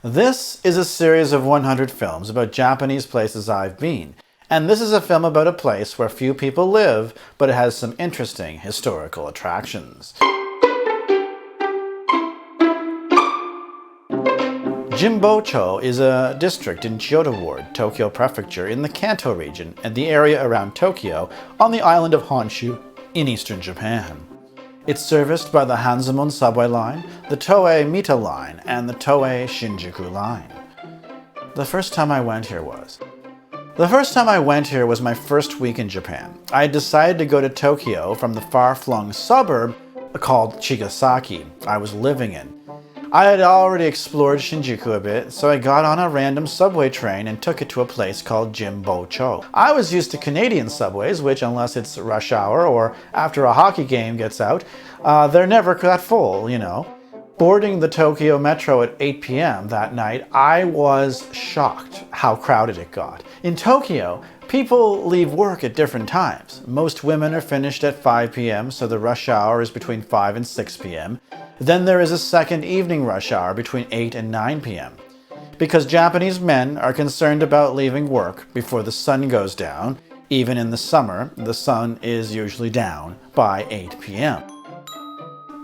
This is a series of 100 films about Japanese places I've been, and this is a film about a place where few people live, but it has some interesting historical attractions. Jimbocho is a district in Chiyoda Ward, Tokyo Prefecture, in the Kanto region and the area around Tokyo on the island of Honshu in eastern Japan. It's serviced by the Hanzomon subway line, the Toei Metro Line, and the Toei Shinjuku Line. The first time I went here was my first week in Japan. I had decided to go to Tokyo from the far-flung suburb called Chigasaki I was living in. I had already explored Shinjuku a bit, so I got on a random subway train and took it to a place called Jimbocho. I was used to Canadian subways, which, unless it's rush hour or after a hockey game gets out, they're never that full, you know. Boarding the Tokyo Metro at 8 p.m. that night, I was shocked how crowded it got. In Tokyo, people leave work at different times. Most women are finished at 5 p.m., so the rush hour is between 5 and 6 p.m. Then there is a second evening rush hour between 8 and 9 p.m. Because Japanese men are concerned about leaving work before the sun goes down, even in the summer, the sun is usually down by 8 p.m.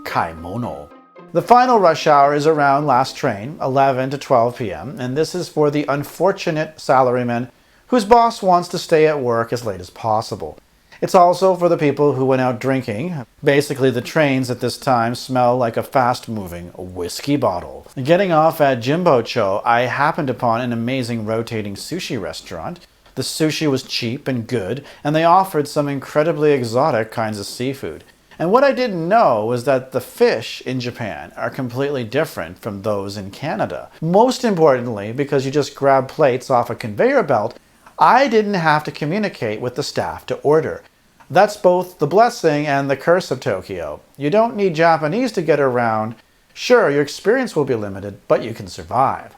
Kaimono. The final rush hour is around last train, 11 to 12 p.m., and this is for the unfortunate salaryman whose boss wants to stay at work as late as possible. It's also for the people who went out drinking. Basically, the trains at this time smell like a fast-moving whiskey bottle. Getting off at Jimbocho, I happened upon an amazing rotating sushi restaurant. The sushi was cheap and good, and they offered some incredibly exotic kinds of seafood. And what I didn't know was that the fish in Japan are completely different from those in Canada. Most importantly, because you just grab plates off a conveyor belt, I didn't have to communicate with the staff to order. That's both the blessing and the curse of Tokyo. You don't need Japanese to get around. Sure, your experience will be limited, but you can survive.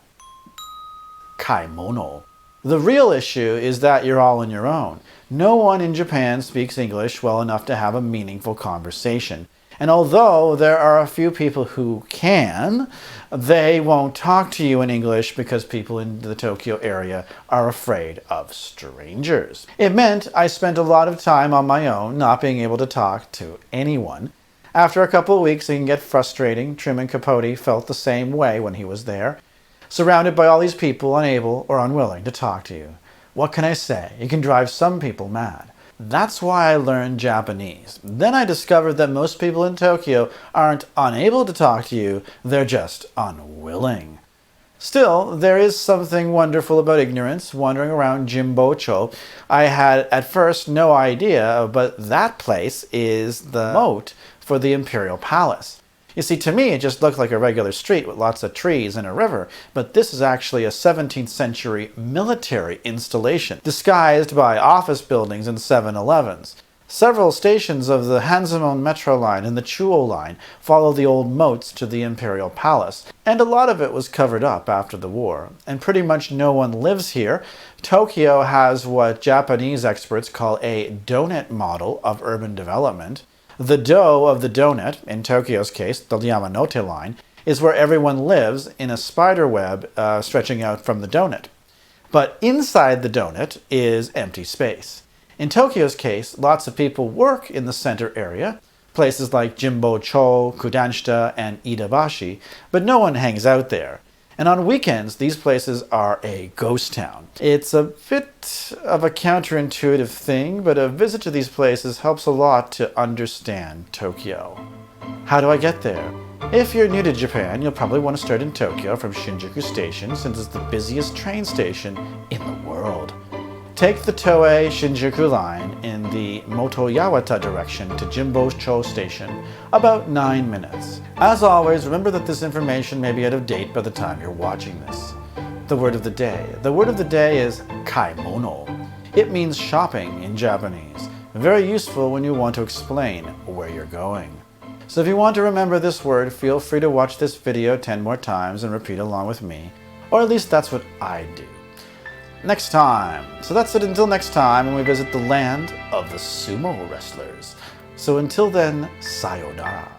Kaimono. The real issue is that you're all on your own. No one in Japan speaks English well enough to have a meaningful conversation. And although there are a few people who can, they won't talk to you in English because people in the Tokyo area are afraid of strangers. It meant I spent a lot of time on my own, not being able to talk to anyone. After a couple of weeks, it can get frustrating. Truman Capote felt the same way when he was there, surrounded by all these people unable or unwilling to talk to you. What can I say? It can drive some people mad. That's why I learned Japanese. Then I discovered that most people in Tokyo aren't unable to talk to you, they're just unwilling. Still, there is something wonderful about ignorance. Wandering around Jimbocho, I had at first no idea, but that place is the moat for the imperial palace. You see, to me, it just looked like a regular street with lots of trees and a river, but this is actually a 17th century military installation, disguised by office buildings and 7-Elevens. Several stations of the Hanzomon Metro Line and the Chuo Line follow the old moats to the imperial palace, and a lot of it was covered up after the war, and pretty much no one lives here. Tokyo has what Japanese experts call a donut model of urban development. The dough of the donut, in Tokyo's case, the Yamanote line, is where everyone lives in a spider web stretching out from the donut. But inside the donut is empty space. In Tokyo's case, lots of people work in the center area, places like Jimbocho, Kudanshita, and Iidabashi, but no one hangs out there. And on weekends, these places are a ghost town. It's a bit of a counterintuitive thing, but a visit to these places helps a lot to understand Tokyo. How do I get there? If you're new to Japan, you'll probably want to start in Tokyo from Shinjuku Station, since it's the busiest train station in the world. Take the Toei Shinjuku Line in the Motoyawata direction to Jimbocho Station, about 9 minutes. As always, remember that this information may be out of date by the time you're watching this. The word of the day. The word of the day is kaimono. It means shopping in Japanese. Very useful when you want to explain where you're going. So if you want to remember this word, feel free to watch this video 10 more times and repeat along with me. Or at least that's what I do. Next time. So that's it until next time when we visit the land of the sumo wrestlers. So until then, sayonara.